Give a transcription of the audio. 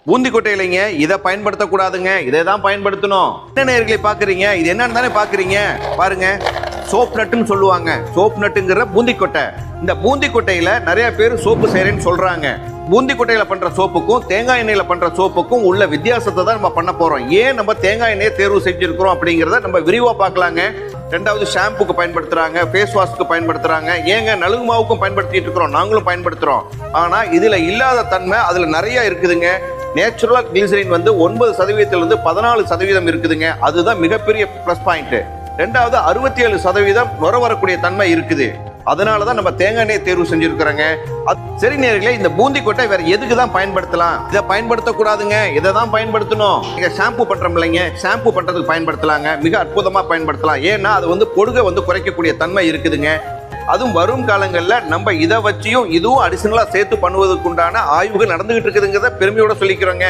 பூந்தி கொட்டை இல்லைங்க, இதை பயன்படுத்தக்கூடாதுங்க, இதை தான் பயன்படுத்தணும். என்ன நேயர்களை பாக்குறீங்க, இது என்னன்னு தானே பாக்குறீங்க. பாருங்க, சோப் நட்டுன்னு சொல்லுவாங்க. சோப் நட்டுங்கிற பூந்தி கொட்டை. இந்த பூந்தி கொட்டையில நிறைய பேர் சோப்பு செய்யறேன்னு சொல்றாங்க. பூந்தி கொட்டையில பண்ற சோப்புக்கும் தேங்காய் எண்ணெயில பண்ற சோப்புக்கும் உள்ள வித்தியாசத்தை தான் நம்ம பண்ண போறோம். ஏன் நம்ம தேங்காய் எண்ணெயை தேர்வு செஞ்சிருக்கிறோம் அப்படிங்கிறத நம்ம விரிவா பார்க்கலாங்க. ரெண்டாவது, ஷாம்புக்கு பயன்படுத்துறாங்க, ஃபேஸ் வாஷ்க்கு பயன்படுத்துறாங்க, ஏங்க நலுங்கு மாவுக்கும் பயன்படுத்திட்டு இருக்கிறோம், நாங்களும் பயன்படுத்துறோம். ஆனா இதுல இல்லாத தன்மை அதுல நிறைய இருக்குதுங்க. நேச்சுரல் கிளிசரின் 9% 14% இருக்குதுங்க. அதுதான் மிகப்பெரிய பிளஸ் பாயிண்ட். ரெண்டாவது, 67% நுர வரக்கூடிய தன்மை இருக்குது. அதனாலதான் நம்ம தேங்காய் எண்ணெய் தேர்வு செஞ்சிருக்கிறோங்க. சரி நேயர்களே, இந்த பூந்தி கொட்டை வேற எதுக்கு தான் பயன்படுத்தலாம்? இதை பயன்படுத்தக்கூடாதுங்க, இதை தான் பயன்படுத்தணும். நீங்க ஷாம்பு பண்றோம் இல்லைங்க, ஷாம்பு பண்றதுக்கு பயன்படுத்தலாங்க. மிக அற்புதமா பயன்படுத்தலாம். ஏன்னா அது பொடுகை குறைக்கக்கூடிய தன்மை இருக்குதுங்க. அதுவும் வரும் காலங்களில் நம்ம இதை வச்சியும் இதுவும் அடிஷனலா சேர்த்து பண்ணுவதற்குண்டான ஆய்வுகள் நடந்துகிட்டு இருக்குதுங்கிறத பெருமையோட சொல்லிக்கிறோங்க.